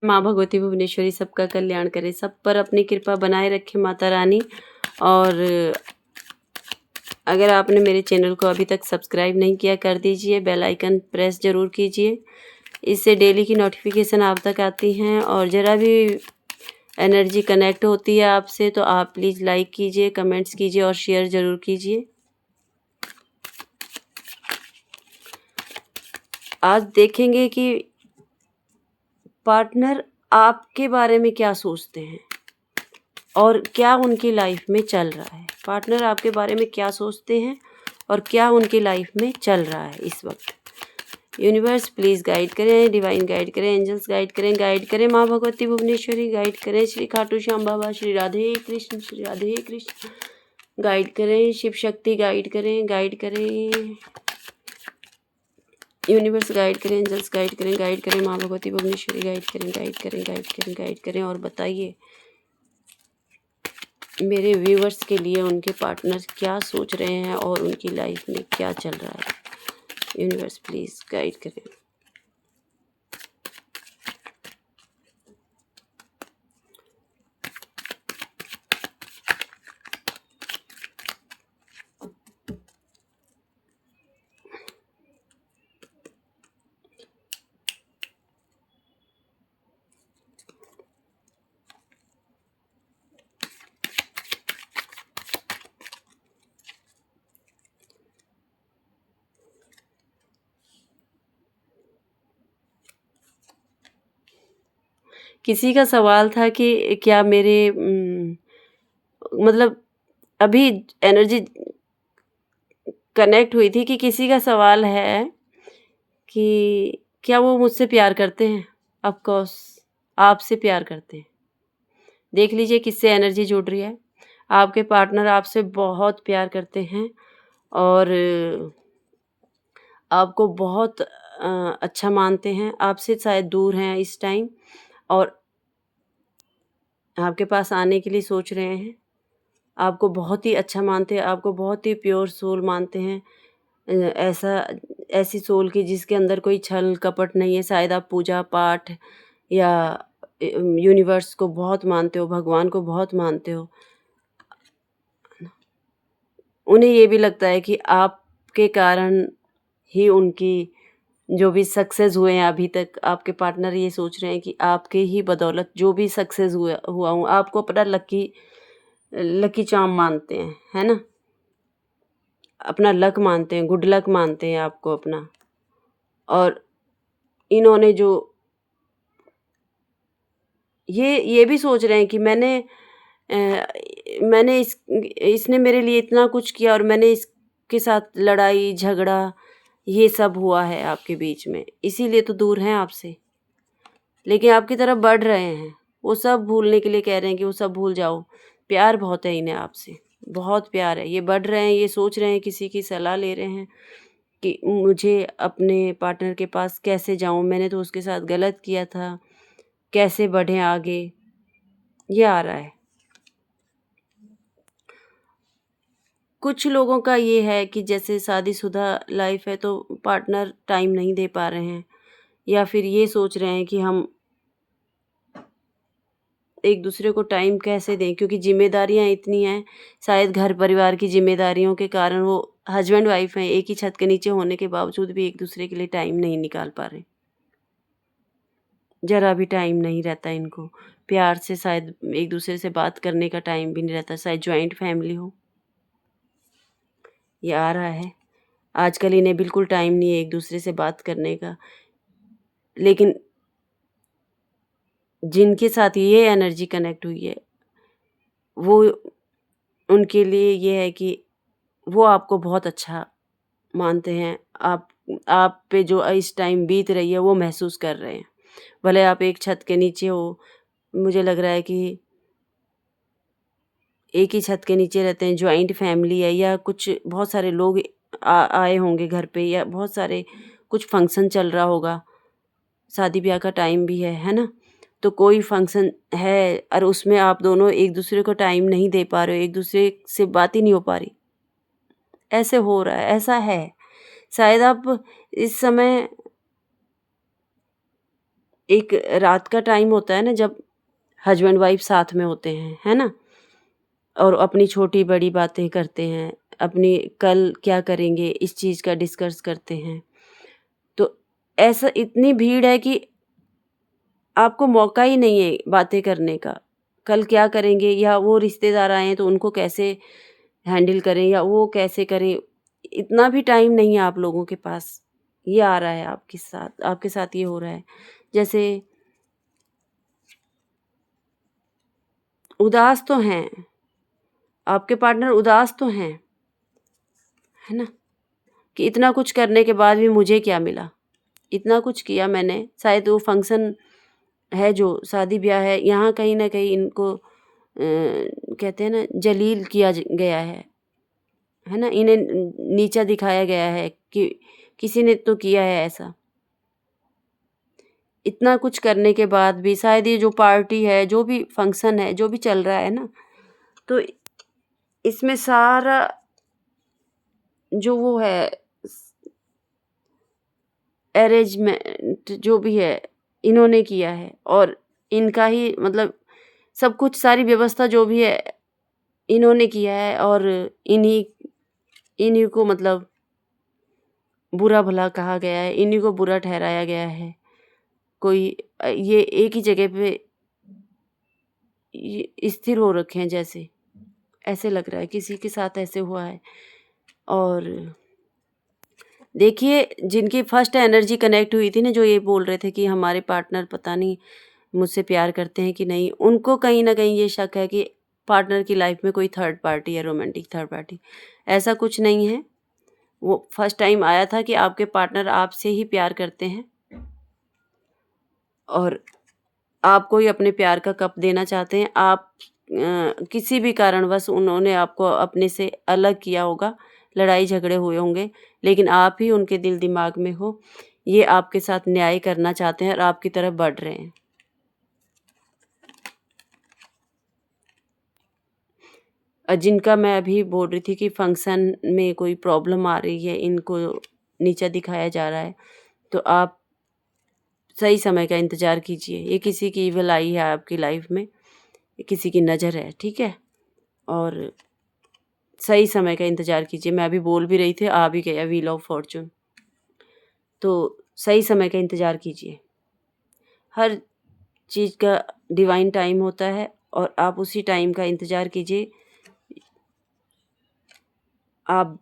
माँ भगवती भुवनेश्वरी सबका कल्याण करे, सब पर अपनी कृपा बनाए रखे माता रानी। और अगर आपने मेरे चैनल को अभी तक सब्सक्राइब नहीं किया, कर दीजिए, बेल आइकन प्रेस ज़रूर कीजिए। इससे डेली की नोटिफिकेशन आप तक आती हैं। और ज़रा भी एनर्जी कनेक्ट होती है आपसे तो आप प्लीज़ लाइक कीजिए, कमेंट्स कीजिए और शेयर ज़रूर कीजिए। आज देखेंगे कि पार्टनर आपके बारे में क्या सोचते हैं और क्या उनकी लाइफ में चल रहा है। पार्टनर आपके बारे में क्या सोचते हैं और क्या उनकी लाइफ में चल रहा है इस वक्त। यूनिवर्स प्लीज़ गाइड करें, डिवाइन गाइड करें, एंजल्स गाइड करें माँ भगवती भुवनेश्वरी गाइड करें, श्री खाटू श्याम बाबा, श्री राधे कृष्ण गाइड करें, शिव शक्ति गाइड करें, यूनिवर्स गाइड करें, एंजल्स गाइड करें, माँ भगवती भुवनेश्वरी गाइड करें। और बताइए मेरे व्यूवर्स के लिए उनके पार्टनर क्या सोच रहे हैं और उनकी लाइफ में क्या चल रहा है। यूनिवर्स प्लीज़ गाइड करें। किसी का सवाल था कि क्या मेरे मतलब अभी एनर्जी कनेक्ट हुई थी कि किसी का सवाल है कि क्या वो मुझसे प्यार करते हैं। ऑफ कोर्स आपसे प्यार करते हैं। देख लीजिए किससे एनर्जी जुड़ रही है। आपके पार्टनर आपसे बहुत प्यार करते हैं और आपको बहुत अच्छा मानते हैं। आपसे शायद दूर हैं इस टाइम और आपके पास आने के लिए सोच रहे हैं। आपको बहुत ही अच्छा मानते हैं, आपको बहुत ही प्योर सोल मानते हैं। ऐसी सोल की जिसके अंदर कोई छल कपट नहीं है। शायद आप पूजा पाठ या यूनिवर्स को बहुत मानते हो, भगवान को बहुत मानते हो। उन्हें ये भी लगता है कि आपके कारण ही उनकी जो भी सक्सेस हुए हैं अभी तक, आपके पार्टनर ये सोच रहे हैं कि आपके ही बदौलत जो भी सक्सेस हुआ हूँ, आपको अपना लकी चार्म मानते हैं, है ना। अपना लक मानते हैं, गुड लक मानते हैं आपको अपना। और इन्होंने जो ये भी सोच रहे हैं कि मैंने इसने मेरे लिए इतना कुछ किया और मैंने इसके साथ लड़ाई झगड़ा ये सब हुआ है आपके बीच में, इसीलिए तो दूर हैं आपसे। लेकिन आपकी तरफ बढ़ रहे हैं। वो सब भूलने के लिए कह रहे हैं कि वो सब भूल जाओ। प्यार बहुत है इन्हें आपसे, बहुत प्यार है। ये बढ़ रहे हैं, ये सोच रहे हैं, किसी की सलाह ले रहे हैं कि मुझे अपने पार्टनर के पास कैसे जाऊँ, मैंने तो उसके साथ गलत किया था, कैसे बढ़ें आगे, ये आ रहा है। कुछ लोगों का ये है कि जैसे शादीशुदा लाइफ है तो पार्टनर टाइम नहीं दे पा रहे हैं या फिर ये सोच रहे हैं कि हम एक दूसरे को टाइम कैसे दें, क्योंकि ज़िम्मेदारियाँ इतनी हैं। शायद घर परिवार की ज़िम्मेदारियों के कारण वो हस्बैंड वाइफ हैं, एक ही छत के नीचे होने के बावजूद भी एक दूसरे के लिए टाइम नहीं निकाल पा रहे। ज़रा भी टाइम नहीं रहता इनको। प्यार से शायद एक दूसरे से बात करने का टाइम भी नहीं रहता। शायद जॉइंट फैमिली हो, ये आ रहा है। आजकल इन्हें बिल्कुल टाइम नहीं है एक दूसरे से बात करने का। लेकिन जिनके साथ ये एनर्जी कनेक्ट हुई है, वो उनके लिए ये है कि वो आपको बहुत अच्छा मानते हैं। आप पे जो इस टाइम बीत रही है वो महसूस कर रहे हैं। भले आप एक छत के नीचे हो, मुझे लग रहा है कि एक ही छत के नीचे रहते हैं, जॉइंट फैमिली है या कुछ बहुत सारे लोग आए होंगे घर पे या बहुत सारे कुछ फंक्शन चल रहा होगा। शादी ब्याह का टाइम भी है ना? तो कोई फंक्शन है और उसमें आप दोनों एक दूसरे को टाइम नहीं दे पा रहे हो, एक दूसरे से बात ही नहीं हो पा रही। ऐसे हो रहा है, ऐसा है। शायद आप इस समय एक रात का टाइम होता है ना जब हस्बैंड वाइफ साथ में होते हैं, है ना? और अपनी छोटी-बड़ी बातें करते हैं, अपनी कल क्या करेंगे इस चीज़ का डिस्कस करते हैं। तो ऐसा इतनी भीड़ है कि आपको मौका ही नहीं है बातें करने का। कल क्या करेंगे या वो रिश्तेदार आए हैं तो उनको कैसे हैंडल करें या वो कैसे करें, इतना भी टाइम नहीं है आप लोगों के पास। ये आ रहा है आपके साथ ये हो रहा है। जैसे उदास तो हैं, आपके पार्टनर उदास तो हैं, है ना? कि इतना कुछ करने के बाद भी मुझे क्या मिला? इतना कुछ किया मैंने, शायद वो फंक्शन है जो शादी-ब्याह है, यहाँ कहीं न कहीं इनको कहते हैं ना जलील किया गया है ना? इन्हें नीचा दिखाया गया है कि किसी ने तो किया है ऐसा। इतना कुछ करने के बाद भी शायद ये जो पार्टी है, जो भी फंक्शन है, जो भी चल रहा है ना, तो इसमें सारा जो वो है अरेंजमेंट जो भी है, इन्होंने किया है और इनका ही मतलब सब कुछ सारी व्यवस्था जो भी है, इन्होंने किया है और इन्हीं इन्हीं को मतलब बुरा-भला कहा गया है, इन्हीं को बुरा ठहराया गया है। कोई ये एक ही जगह पे ये स्थिर हो रखे हैं जैसे, ऐसे लग रहा है किसी के साथ ऐसे हुआ है। और देखिए जिनकी फर्स्ट एनर्जी कनेक्ट हुई थी ना, जो ये बोल रहे थे कि हमारे पार्टनर पता नहीं मुझसे प्यार करते हैं कि नहीं, उनको कहीं न कहीं ये शक है कि पार्टनर की लाइफ में कोई थर्ड पार्टी है, रोमांटिक थर्ड पार्टी। ऐसा कुछ नहीं है। वो फर्स्ट टाइम आया था कि आपके पार्टनर आपसे ही प्यार करते हैं और आपको ही अपने प्यार का कप देना चाहते हैं। आप किसी भी कारणवश उन्होंने आपको अपने से अलग किया होगा, लड़ाई झगड़े हुए होंगे, लेकिन आप ही उनके दिल दिमाग में हो। ये आपके साथ न्याय करना चाहते हैं और आपकी तरफ बढ़ रहे हैं। जिनका मैं अभी बोल रही थी कि फंक्शन में कोई प्रॉब्लम आ रही है, इनको नीचा दिखाया जा रहा है, तो आप सही समय का इंतज़ार कीजिए। ये किसी की इविल आई है आपकी लाइफ में, ये किसी की नज़र है, ठीक है? और सही समय का इंतज़ार कीजिए। मैं अभी बोल भी रही थी, आ भी गया व्हील ऑफ फॉर्च्यून। तो सही समय का इंतज़ार कीजिए। हर चीज़ का डिवाइन टाइम होता है और आप उसी टाइम का इंतज़ार कीजिए। आप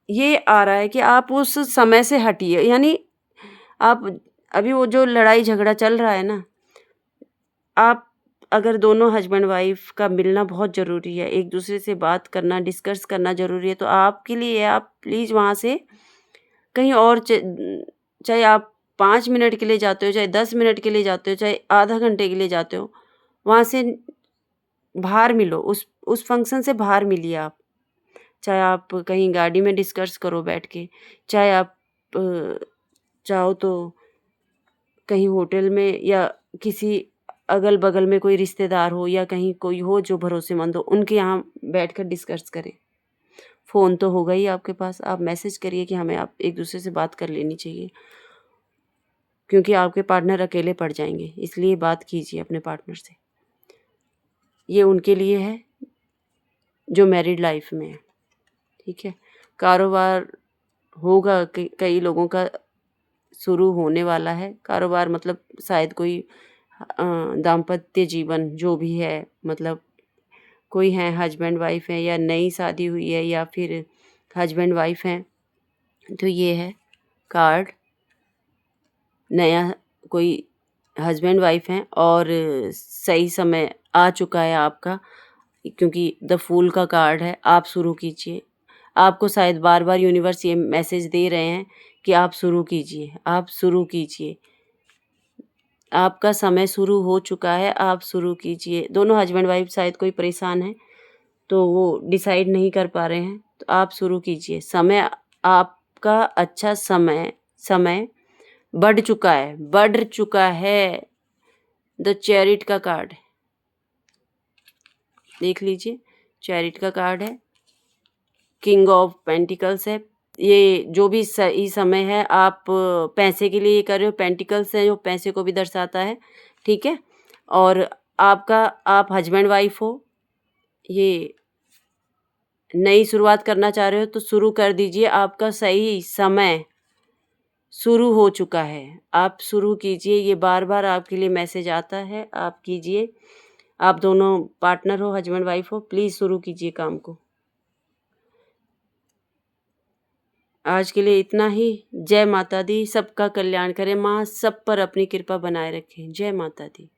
ये आ रहा है कि आप उस समय से हटिए, यानी आप अभी वो जो लड़ाई झगड़ा चल रहा है ना, आप अगर दोनों हस्बैंड वाइफ का मिलना बहुत ज़रूरी है, एक दूसरे से बात करना, डिस्कस करना ज़रूरी है, तो आपके लिए आप प्लीज़ वहाँ से कहीं और चाहे आप 5 मिनट के लिए जाते हो, चाहे 10 मिनट के लिए जाते हो, चाहे आधा घंटे के लिए जाते हो, वहाँ से बाहर मिलो, उस फंक्शन से बाहर मिलिए आप। चाहे आप कहीं गाड़ी में डिस्कस करो बैठ के, चाहे आप चाहो तो कहीं होटल में या किसी अगल-बगल में कोई रिश्तेदार हो या कहीं कोई हो जो भरोसेमंद हो, उनके यहाँ बैठकर डिस्कस करें। फ़ोन तो होगा ही आपके पास, आप मैसेज करिए कि हमें आप एक-दूसरे से बात कर लेनी चाहिए। क्योंकि आपके पार्टनर अकेले पड़ जाएँगे, इसलिए बात कीजिए अपने पार्टनर से। ये उनके लिए है, जो मैरिड लाइफ़ में है, ठीक है? कारोबार होगा कई लोगों का शुरू होने वाला है। कारोबार मतलब शायद कोई दाम्पत्य जीवन जो भी है, मतलब कोई है हस्बैंड वाइफ़ है या नई शादी हुई है या फिर हस्बैंड वाइफ़ हैं, तो ये है कार्ड। नया कोई हस्बैंड वाइफ़ हैं और सही समय आ चुका है आपका, क्योंकि द फूल का कार्ड है। आप शुरू कीजिए। आपको शायद बार-बार यूनिवर्स ये मैसेज दे रहे हैं कि आप शुरू कीजिए, आप शुरू कीजिए। आपका समय शुरू हो चुका है, आप शुरू कीजिए। दोनों हस्बैंड वाइफ़ शायद कोई परेशान हैं, तो वो डिसाइड नहीं कर पा रहे हैं, तो आप शुरू कीजिए। समय आपका अच्छा समय बढ़ चुका है। द चैरिट का कार्ड है, देख लीजिए। चैरिट का कार्ड है, किंग ऑफ पेंटिकल्स है, ये जो भी सही समय है, आप पैसे के लिए ये कर रहे हो, पेंटिकल्स है जो पैसे को भी दर्शाता है, ठीक है? और आप हस्बैंड वाइफ हो, ये नई शुरुआत करना चाह रहे हो तो शुरू कर दीजिए, आपका सही समय शुरू हो चुका है। आप शुरू कीजिए, ये बार-बार आपके लिए मैसेज आता है, आप कीजिए। आप दोनों पार्टनर हो, हस्बैंड वाइफ हो, प्लीज़ शुरू कीजिए काम को। आज के लिए इतना ही। जय माता दी, सबका कल्याण करे माँ, सब पर अपनी कृपा बनाए रखें। जय माता दी।